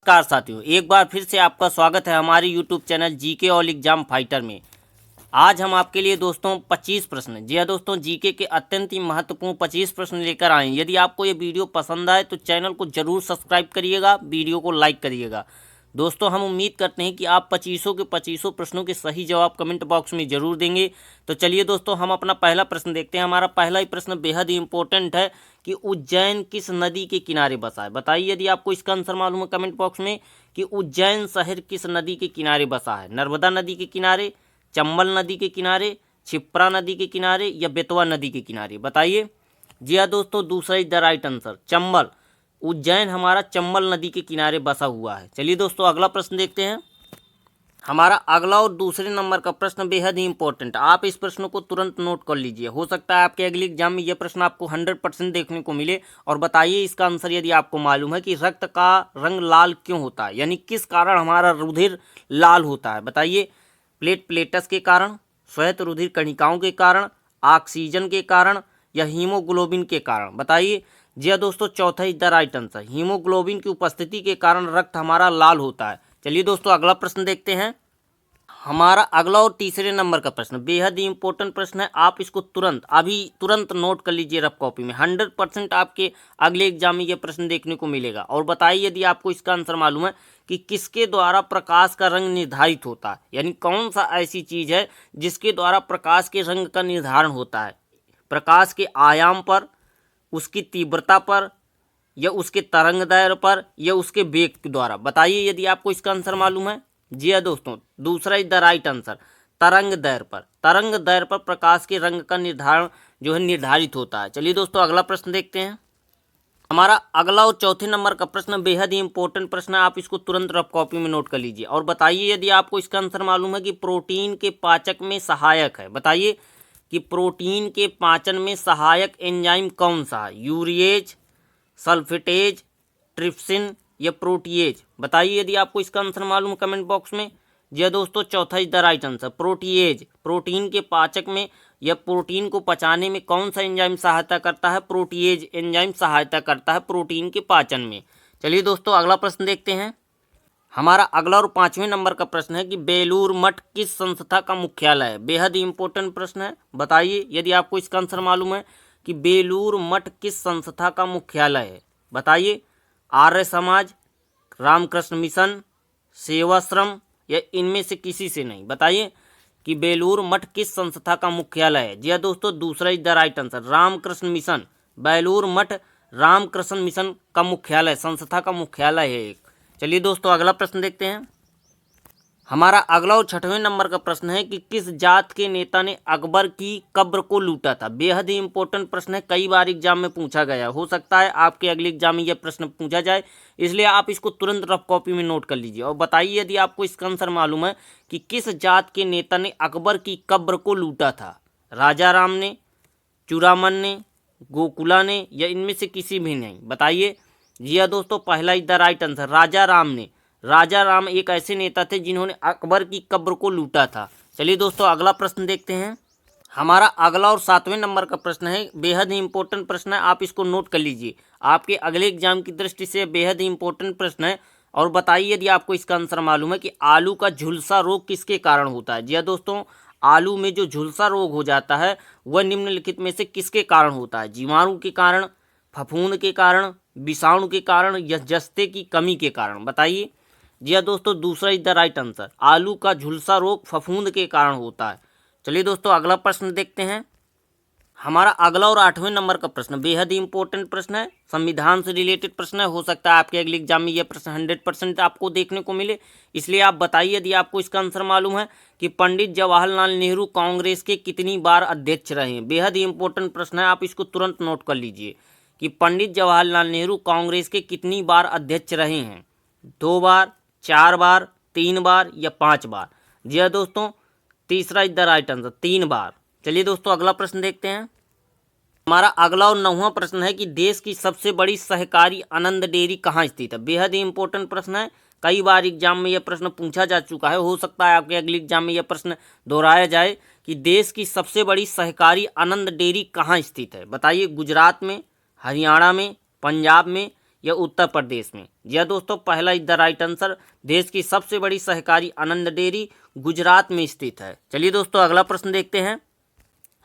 नमस्कार साथियों, एक बार फिर से आपका स्वागत है हमारे YouTube channel GK all exam fighter में। आज हम आपके लिए दोस्तों 25 प्रश्न, जी हाँ दोस्तों, जीके के अत्यंत ही महत्वपूर्ण 25 प्रश्न लेकर आए हैं। यदि आपको ये वीडियो पसंद आए तो चैनल को जरूर सब्सक्राइब करिएगा, वीडियो को लाइक करिएगा। दोस्तों, हम उम्मीद करते हैं कि आप 25 के 25 प्रश्नों के सही जवाब कमेंट बॉक्स में जरूर देंगे। तो चलिए दोस्तों, हम अपना पहला प्रश्न देखते हैं। हमारा पहला ही प्रश्न बेहद ही इंपॉर्टेंट है कि उज्जैन किस नदी के किनारे बसा है। बताइए यदि आपको इसका आंसर मालूम है कमेंट बॉक्स में कि उज्जैन शहर किस नदी के किनारे बसा है। नर्मदा नदी के किनारे, चंबल नदी के किनारे, क्षिप्रा नदी के किनारे या बेतवा नदी के किनारे। बताइए। जी हाँ दोस्तों, दूसरा is the right answer, Chambal. Ujjain हमारा चंबल नदी के किनारे बसा हुआ है। चलिए दोस्तों, अगला प्रश्न देखते हैं। हमारा अगला और दूसरे नंबर का प्रश्न बेहद ही इंपॉर्टेंट। आप इस प्रश्न को तुरंत नोट कर लीजिए, हो सकता है आपके अगले एग्जाम में यह प्रश्न आपको 100% देखने को मिले। और बताइए इसका आंसर यदि आपको मालूम है कि रक्त का रंग लाल क्यों होता है, यानी किस कारण हमारा रुधिर लाल होता है। बताइए। प्लेटलेट्स के कारण, श्वेत रुधिर कणिकाओं के कारण, ऑक्सीजन के कारण या हीमोग्लोबिन के कारण। बताइए। जी हाँ दोस्तों, चौथा is the right answer, haemoglobin की उपस्थिति के कारण रक्त हमारा लाल होता है। चलिए दोस्तों, अगला प्रश्न देखते हैं। हमारा अगला और तीसरे नंबर का प्रश्न बेहद ही इंपॉर्टेंट प्रश्न है। आप इसको तुरंत नोट कर लीजिए रफ कॉपी में। 100% आपके अगले एग्जाम में यह प्रश्न देखने को मिलेगा। और बताइए यदि आपको इसका आंसर मालूम है कि किसके द्वारा प्रकाश का रंग निर्धारित होता है, यानी कौन सा ऐसी चीज है जिसके द्वारा प्रकाश के रंग का निर्धारण होता है। प्रकाश के आयाम पर, उसकी तीव्रता पर, या उसके तरंग दैर्घ्य पर, या उसके वेग के द्वारा। बताइए यदि आपको इसका आंसर मालूम है। जी हाँ दोस्तों, दूसरा इज द राइट आंसर, तरंग दैर्घ्य पर। तरंग दैर्घ्य पर प्रकाश के रंग का निर्धारण जो है निर्धारित होता है। चलिए दोस्तों, अगला प्रश्न देखते हैं। हमारा अगला और चौथे नंबर का प्रश्न बेहद ही इंपॉर्टेंट प्रश्न है। आप इसको तुरंत रफ कॉपी में नोट कर लीजिए। और बताइए यदि आपको इसका आंसर मालूम है कि प्रोटीन के पाचक में सहायक है। बताइए कि प्रोटीन के पाचन में सहायक एंजाइम कौन सा है। यूरिएज, सल्फेटेज, ट्रिप्सिन या प्रोटीएज। बताइए यदि आपको इसका आंसर मालूम कमेंट बॉक्स में। जी हाँ दोस्तों, चौथा is the right answer, protease. Protein के पाचक में या प्रोटीन को पचाने में कौन सा एंजाइम सहायता करता है। प्रोटीएज एंजाइम सहायता करता है प्रोटीन के पाचन में। चलिए दोस्तों, अगला प्रश्न देखते हैं। हमारा अगला और पांचवें नंबर का प्रश्न है कि बेलूर मठ किस संस्था का मुख्यालय है। बेहद ही इंपॉर्टेंट प्रश्न है। बताइए यदि आपको इसका आंसर मालूम है कि बेलूर मठ किस संस्था का मुख्यालय है। बताइए। आर्य समाज, रामकृष्ण मिशन, सेवाश्रम या इनमें से किसी से नहीं। बताइए कि बेलूर मठ किस संस्था का मुख्यालय है। जी हाँ दोस्तों, दूसरा is the right answer, Ramakrishna mission. Belur Math Ramakrishna mission का मुख्यालय, संस्था का मुख्यालय है एक। चलिए दोस्तों, अगला प्रश्न देखते हैं। हमारा अगला और छठवें नंबर का प्रश्न है कि किस जात के नेता ने अकबर की कब्र को लूटा था। बेहद ही इंपॉर्टेंट प्रश्न है, कई बार एग्जाम में पूछा गया। हो सकता है आपके अगले एग्जाम में यह प्रश्न पूछा जाए, इसलिए आप इसको तुरंत रफ कॉपी में नोट कर लीजिए। और बताइए यदि आपको इसका आंसर मालूम है कि किस जात के नेता ने अकबर की कब्र को लूटा था। राजा राम ने, चूड़ामन ने, गोकुला ने या इनमें से किसी भी नहीं। बताइए। जी हाँ दोस्तों, पहला इज द राइट आंसर, राजा राम ने। राजा राम एक ऐसे नेता थे जिन्होंने अकबर की कब्र को लूटा था। चलिए दोस्तों, अगला प्रश्न देखते हैं। हमारा अगला और सातवें नंबर का प्रश्न है, बेहद ही इंपॉर्टेंट प्रश्न है। आप इसको नोट कर लीजिए, आपके अगले एग्जाम की दृष्टि से बेहद ही इंपॉर्टेंट प्रश्न है। और बताइए यदि आपको इसका आंसर मालूम है कि आलू का झुलसा रोग किसके कारण होता है। जी हाँ दोस्तों, आलू में जो झुलसा रोग हो जाता है वह निम्नलिखित में से किसके कारण होता है। जीवाणु के कारण, फफूंद के कारण, विषाणु के कारण या जस्ते की कमी के कारण। बताइए। जी हाँ दोस्तों, दूसरा इज द राइट आंसर, आलू का झुलसा रोग फफूंद के कारण होता है। चलिए दोस्तों, अगला प्रश्न देखते हैं। हमारा अगला और आठवें नंबर का प्रश्न बेहद ही इंपॉर्टेंट प्रश्न है, संविधान से रिलेटेड प्रश्न है। हो सकता है आपके अगले एग्जाम में यह प्रश्न 100% आपको देखने को मिले, इसलिए आप बताइए यदि आपको इसका आंसर मालूम है कि पंडित जवाहरलाल नेहरू कांग्रेस के कितनी बार अध्यक्ष रहे हैं। बेहद ही इंपॉर्टेंट प्रश्न है, आप इसको तुरंत नोट कर लीजिए कि पंडित जवाहरलाल नेहरू कांग्रेस के कितनी बार अध्यक्ष रहे हैं। 2 बार, 4 बार, 3 बार या 5 बार। जी हाँ दोस्तों, तीसरा इज द राइट आंसर, 3 बार। चलिए दोस्तों, अगला प्रश्न देखते हैं। हमारा अगला और 9वां प्रश्न है कि देश की सबसे बड़ी सहकारी आनंद डेयरी कहाँ स्थित है। बेहद ही इंपॉर्टेंट प्रश्न है, कई बार एग्जाम में यह प्रश्न पूछा जा चुका है। हो सकता है आपके अगले एग्जाम में यह प्रश्न दोहराया जाए कि देश की सबसे बड़ी सहकारी आनंद डेयरी कहाँ स्थित है। बताइए। गुजरात में, हरियाणा में, पंजाब में या उत्तर प्रदेश में? जी हाँ दोस्तों, पहला इज द राइट आंसर। देश की सबसे बड़ी सहकारी आनंद डेयरी गुजरात में स्थित है। चलिए दोस्तों अगला प्रश्न देखते हैं।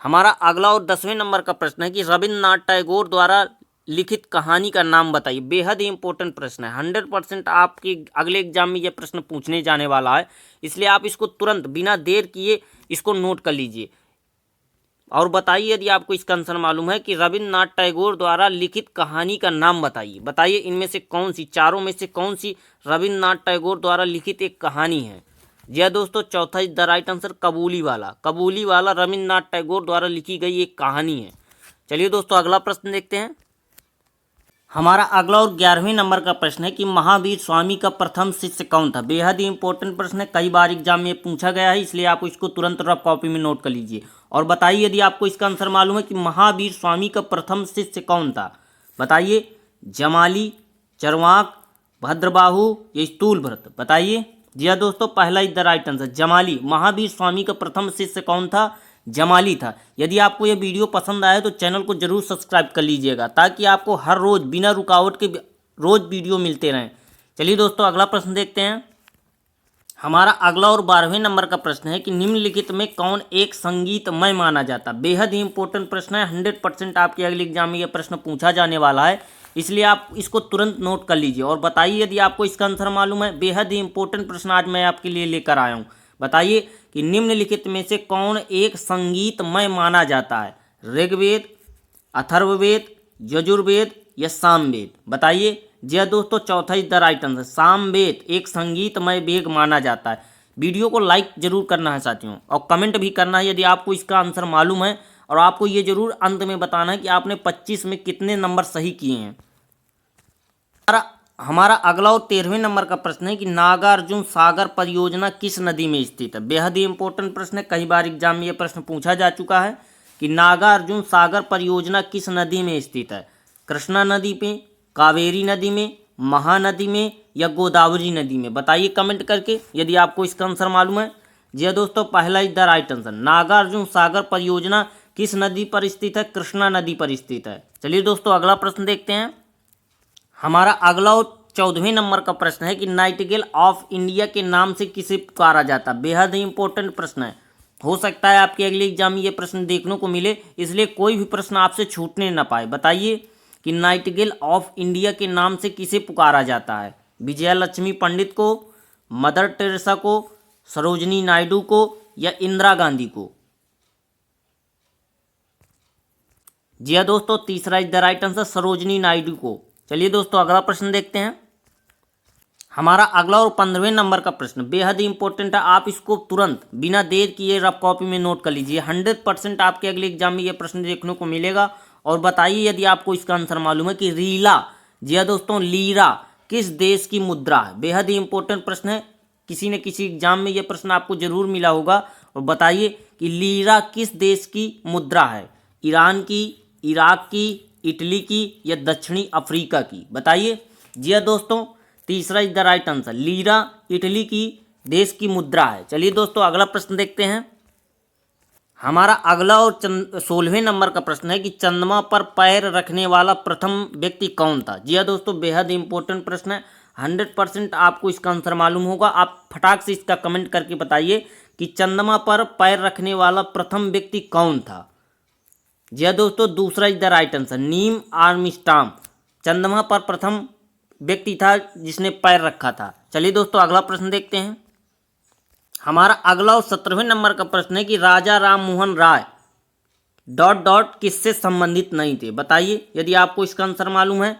हमारा अगला और 10वें नंबर का प्रश्न है कि रविन्द्रनाथ टैगोर द्वारा लिखित कहानी का नाम बताइए। बेहद ही इंपॉर्टेंट प्रश्न है, 100% आपके अगले एग्जाम में यह प्रश्न पूछने जाने वाला है, इसलिए आप इसको तुरंत बिना देर किए इसको नोट कर लीजिए और बताइए यदि आपको इसका आंसर मालूम है कि रविन्द्रनाथ टैगोर द्वारा लिखित कहानी का नाम बताइए। बताइए इनमें से कौन सी, चारों में से कौन सी रविन्द्रनाथ टैगोर द्वारा लिखित एक कहानी है? जी हाँ दोस्तों, चौथा इज द राइट आंसर, कबूली वाला। कबूली वाला रविन्द्रनाथ टैगोर द्वारा लिखी गई एक कहानी है। चलिए दोस्तों अगला प्रश्न देखते हैं। हमारा अगला और 11वें नंबर का प्रश्न है कि महावीर स्वामी का प्रथम शिष्य कौन था? बेहद ही इंपॉर्टेंट प्रश्न है, कई बार एग्जाम में पूछा गया है, इसलिए आप इसको तुरंत रफ कॉपी में नोट कर लीजिए और बताइए यदि आपको इसका आंसर मालूम है कि महावीर स्वामी का प्रथम शिष्य कौन था। बताइए, जमाली, चरवाक, भद्रबाहु या स्थूलभ्रत? बताइए। जी हाँ दोस्तों, पहला is the right answer, Jamali. Mahavir Swami का प्रथम शिष्य कौन था? जमाली था। यदि आपको यह वीडियो पसंद आए तो चैनल को जरूर सब्सक्राइब कर लीजिएगा ताकि आपको हर रोज बिना रुकावट के रोज वीडियो मिलते रहें। चलिए दोस्तों अगला प्रश्न देखते हैं। हमारा अगला और 12वें नंबर का प्रश्न है कि निम्नलिखित में कौन एक संगीतमय माना जाता? बेहद ही इंपॉर्टेंट प्रश्न है, 100% आपके अगले एग्जाम में यह प्रश्न पूछा जाने वाला है, इसलिए आप इसको तुरंत नोट कर लीजिए और बताइए यदि आपको इसका आंसर मालूम है। बेहद ही इंपॉर्टेंट प्रश्न आज मैं आपके लिए लेकर आया हूँ। बताइए कि निम्नलिखित में से कौन एक संगीतमय माना जाता है? ऋग्वेद, अथर्ववेद, यजुर्वेद या सामवेद? बताइए। जी हाँ दोस्तों, चौथा is the right answer, Samaveda एक संगीतमय वेद माना जाता है। वीडियो को लाइक जरूर करना है साथियों और कमेंट भी करना है यदि आपको इसका आंसर मालूम है और आपको ये जरूर अंत में बताना है कि आपने 25 में कितने नंबर सही किए हैं। हमारा अगला और 13वें नंबर का प्रश्न है कि नागार्जुन सागर परियोजना किस नदी में स्थित है? बेहद ही इंपॉर्टेंट प्रश्न है, कई बार एग्जाम में यह प्रश्न पूछा जा चुका है कि नागार्जुन सागर परियोजना किस नदी में स्थित है? कृष्णा नदी में, कावेरी नदी में, महानदी में या गोदावरी नदी में? बताइए कमेंट करके यदि आपको इसका आंसर मालूम है। जी हाँ दोस्तों, पहला is the right answer, Nagarjuna Sagar परियोजना किस नदी पर स्थित है? कृष्णा नदी पर स्थित है। चलिए दोस्तों अगला प्रश्न देखते हैं। हमारा अगला और 14वें नंबर का प्रश्न है कि नाइटिंगेल ऑफ इंडिया के नाम से किसे पुकारा जाता? बेहद ही इंपॉर्टेंट प्रश्न है, हो सकता है आपके अगले एग्जाम में ये प्रश्न देखने को मिले, इसलिए कोई भी प्रश्न आपसे छूटने न पाए। बताइए कि नाइटिंगेल ऑफ इंडिया के नाम से किसे पुकारा जाता है? विजया लक्ष्मी पंडित को, मदर टेरेसा को, सरोजनी नायडू को या इंदिरा गांधी को? जी हाँ दोस्तों, तीसरा is the right answer, Sarojini Naidu को। चलिए दोस्तों अगला प्रश्न देखते हैं। हमारा अगला और 15वें नंबर का प्रश्न बेहद ही इंपॉर्टेंट है, आप इसको तुरंत बिना देर किए रफ कॉपी में नोट कर लीजिए। 100% आपके अगले एग्जाम में यह प्रश्न देखने को मिलेगा और बताइए यदि आपको इसका आंसर मालूम है कि रीला, जी हाँ दोस्तों, लीरा किस देश की मुद्रा है? बेहद ही इंपॉर्टेंट प्रश्न है, किसी न किसी एग्जाम में यह प्रश्न आपको जरूर मिला होगा और बताइए कि लीरा किस देश की मुद्रा है? ईरान की, इराक की, इटली की या दक्षिणी अफ्रीका की? बताइए। जी हाँ दोस्तों, तीसरा is the right answer, lira Italy की देश की मुद्रा है। चलिए दोस्तों अगला प्रश्न देखते हैं। हमारा अगला और 16वें नंबर का प्रश्न है कि चंद्रमा पर पैर रखने वाला प्रथम व्यक्ति कौन था? जी हाँ दोस्तों, बेहद इंपॉर्टेंट प्रश्न है, 100% आपको इसका आंसर मालूम होगा। आप फटाक से इसका कमेंट करके बताइए कि चंद्रमा पर पैर रखने वाला प्रथम व्यक्ति कौन था? जी हाँ दोस्तों, दूसरा is the right answer, Neil Armstrong चंद्रमा पर प्रथम व्यक्ति था जिसने पैर रखा था। चलिए दोस्तों अगला प्रश्न देखते हैं। हमारा अगला और 17वें नंबर का प्रश्न है कि राजा राम मोहन राय ... किससे संबंधित नहीं थे? बताइए यदि आपको इसका आंसर मालूम है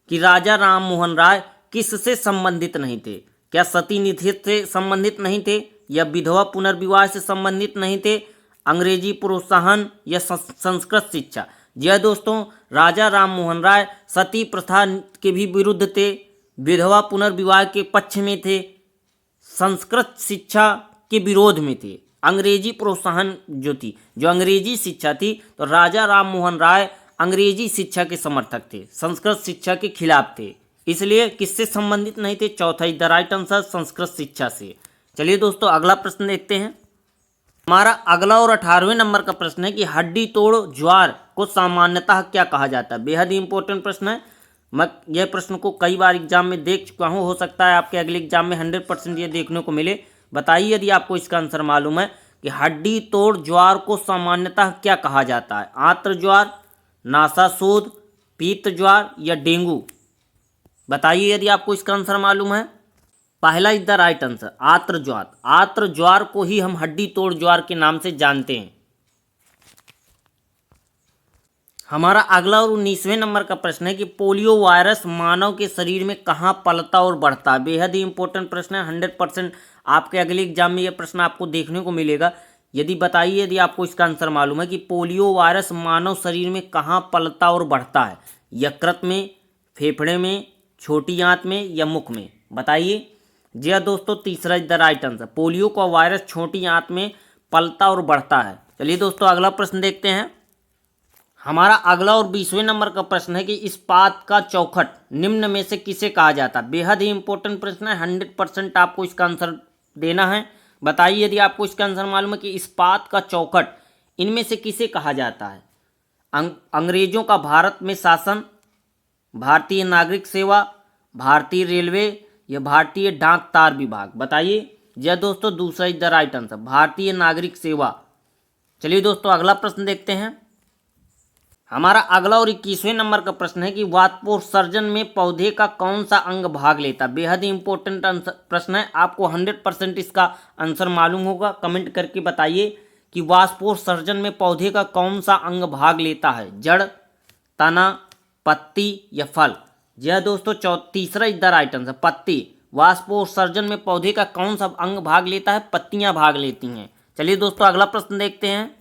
कि राजा राम मोहन राय किससे संबंधित नहीं थे। क्या सती निषेध से संबंधित नहीं थे या विधवा पुनर्विवाह से संबंधित नहीं थे, अंग्रेजी प्रोत्साहन या संस्कृत शिक्षा? जी हाँ दोस्तों, राजा राम मोहन राय सती प्रथा के भी विरुद्ध थे, विधवा पुनर्विवाह के पक्ष में थे, संस्कृत शिक्षा के विरोध में थे, अंग्रेजी प्रोत्साहन जो अंग्रेजी शिक्षा थी, तो राजा राम मोहन राय अंग्रेजी शिक्षा के समर्थक थे, संस्कृत शिक्षा के खिलाफ थे, इसलिए किससे संबंधित नहीं थे? चौथा is the right answer, Sanskrit शिक्षा से। चलिए दोस्तों अगला प्रश्न देखते हैं। हमारा अगला और 18वें नंबर का प्रश्न है कि हड्डी तोड़ ज्वार को सामान्यतः क्या कहा जाता है? बेहद ही इंपॉर्टेंट प्रश्न है, मैं यह प्रश्न को कई बार एग्जाम में देख चुका हूँ, हो सकता है आपके अगले एग्जाम में 100% ये देखने को मिले। बताइए यदि आपको इसका आंसर मालूम है कि हड्डी तोड़ ज्वार को सामान्यतः क्या कहा जाता है? आंत्र ज्वार, नासाशोथ, पीत ज्वार या डेंगू? बताइए यदि आपको इसका आंसर मालूम है। पहला इज द राइट आंसर, आंत्र ज्वार। आंत्र ज्वार को ही हम हड्डी तोड़ ज्वार के नाम से जानते हैं। हमारा अगला और 19वें नंबर का प्रश्न है कि पोलियो वायरस मानव के शरीर में कहाँ पलता और बढ़ता है? बेहद ही इंपॉर्टेंट प्रश्न है, 100% आपके अगले एग्जाम में यह प्रश्न आपको देखने को मिलेगा। यदि बताइए यदि आपको इसका आंसर मालूम है कि पोलियो वायरस मानव शरीर में कहाँ पलता और बढ़ता है? यकृत में, फेफड़े में, छोटी आंत में या मुख में? बताइए। जी हाँ दोस्तों, तीसरा is the right answer, polio का वायरस छोटी आंत में पलता और बढ़ता है। चलिए दोस्तों अगला प्रश्न देखते हैं। हमारा अगला और 20वें नंबर का प्रश्न है कि इस्पात का चौखट निम्न में से किसे कहा जाता है? बेहद ही इंपॉर्टेंट प्रश्न है, 100% आपको इसका आंसर देना है। बताइए यदि आपको इसका आंसर मालूम है कि इस्पात का चौखट इनमें से किसे कहा जाता है? अंग्रेजों का भारत में शासन, भारतीय नागरिक सेवा, भारतीय रेलवे या भारतीय डाक तार विभाग? बताइए। यह दोस्तों दूसरा इज द राइट आंसर, भारतीय नागरिक सेवा। चलिए दोस्तों अगला प्रश्न देखते हैं। हमारा अगला और 21वें नंबर का प्रश्न है कि वाष्पोत्सर्जन में पौधे का कौन सा अंग भाग लेता? बेहद ही इंपॉर्टेंट प्रश्न है, आपको 100% इसका आंसर मालूम होगा। कमेंट करके बताइए कि वाष्पोत्सर्जन में पौधे का कौन सा अंग भाग लेता है? जड़, तना, पत्ती या फल? यह दोस्तों तीसरा इज द राइट आंसर, पत्ती। वाष्पोत्सर्जन में पौधे का कौन सा अंग भाग लेता है? पत्तियां भाग लेती हैं। चलिए दोस्तों अगला प्रश्न देखते हैं।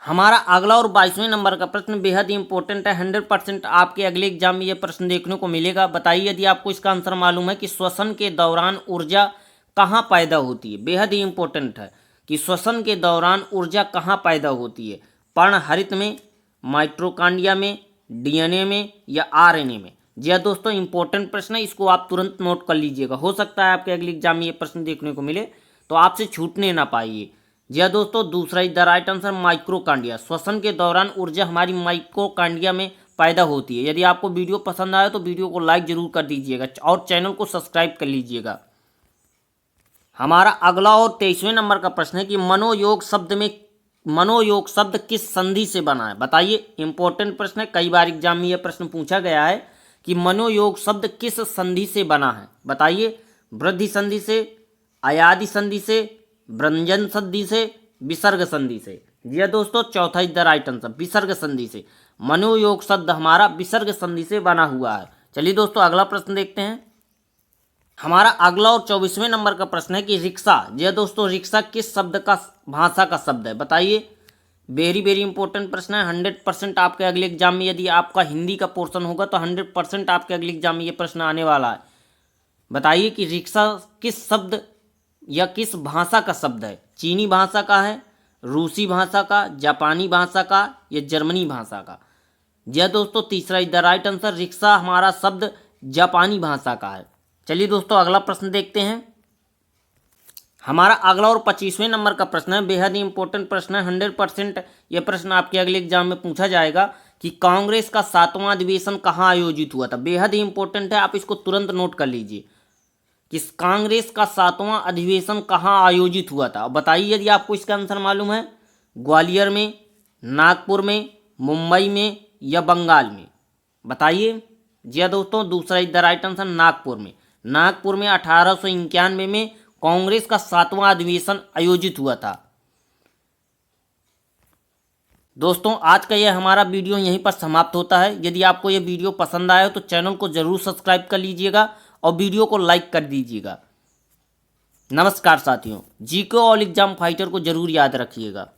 हमारा अगला और 22वें नंबर का प्रश्न बेहद ही इंपॉर्टेंट है, 100% आपके अगले एग्जाम में यह प्रश्न देखने को मिलेगा। बताइए यदि आपको इसका आंसर मालूम है कि श्वसन के दौरान ऊर्जा कहाँ पैदा होती है? बेहद ही इंपॉर्टेंट है कि श्वसन के दौरान ऊर्जा कहाँ पैदा होती है? पर्णहरित में, माइटोकॉन्ड्रिया में, डीएनए में या आरएनए में? जी हाँ दोस्तों, इंपॉर्टेंट प्रश्न है, इसको आप तुरंत नोट कर लीजिएगा। हो सकता है आपके अगले एग्जाम में ये प्रश्न देखने को मिले, तो आपसे छूटने ना पाइए। जी हाँ दोस्तों, दूसरा इज द राइट आंसर, माइक्रोकांडिया। श्वसन के दौरान ऊर्जा हमारी माइक्रोकांडिया में पैदा होती है। यदि आपको वीडियो पसंद आया तो वीडियो को लाइक जरूर कर दीजिएगा और चैनल को सब्सक्राइब कर लीजिएगा। हमारा अगला और 23वें नंबर का प्रश्न है कि मनोयोग शब्द किस संधि से बना है? बताइए। इंपॉर्टेंट प्रश्न है, कई बार एग्जाम में यह प्रश्न पूछा गया है कि मनोयोग शब्द किस संधि से बना है? बताइए। वृद्धि संधि से, अयादि संधि से, व्यंजन संधि से, विसर्ग संधि से? जी हाँ दोस्तों, चौथा इज द राइट आंसर, विसर्ग संधि से। मनोयोग शब्द हमारा विसर्ग संधि से बना हुआ है। चलिए दोस्तों अगला प्रश्न देखते हैं। हमारा अगला और 24वें नंबर का प्रश्न है कि रिक्शा, जी हाँ दोस्तों, रिक्शा किस शब्द का भाषा का शब्द है? बताइए। वेरी वेरी इंपॉर्टेंट प्रश्न है, 100% आपके अगले एग्जाम में, यदि आपका हिंदी का पोर्शन होगा तो 100% आपके अगले एग्जाम में ये प्रश्न आने वाला है। बताइए कि रिक्शा किस शब्द या किस भाषा का शब्द है? चीनी भाषा का है, रूसी भाषा का, जापानी भाषा का या जर्मनी भाषा का? जी हाँ दोस्तों, तीसरा is the right answer, rickshaw हमारा शब्द जापानी भाषा का है। चलिए दोस्तों अगला प्रश्न देखते हैं। हमारा अगला और 25वें नंबर का प्रश्न है, बेहद ही इंपॉर्टेंट प्रश्न है, 100% यह प्रश्न आपके अगले एग्जाम में पूछा जाएगा कि कांग्रेस का 7वां अधिवेशन कहाँ आयोजित हुआ था? बेहद ही इंपॉर्टेंट है, आप इसको तुरंत नोट कर लीजिए कि कांग्रेस का 7वां अधिवेशन कहाँ आयोजित हुआ था। बताइए यदि आपको इसका आंसर मालूम है। ग्वालियर में, नागपुर में, मुंबई में या बंगाल में? बताइए। जी हाँ दोस्तों, दूसरा is the right answer, Nagpur में। नागपुर में 1891 में कांग्रेस का 7वां अधिवेशन आयोजित हुआ था। दोस्तों आज का यह हमारा वीडियो यहीं पर समाप्त होता है। यदि आपको यह वीडियो पसंद आया तो चैनल को जरूर सब्सक्राइब कर लीजिएगा और वीडियो को लाइक कर दीजिएगा। नमस्कार साथियों, जीके ऑल एग्जाम फाइटर को जरूर याद रखिएगा।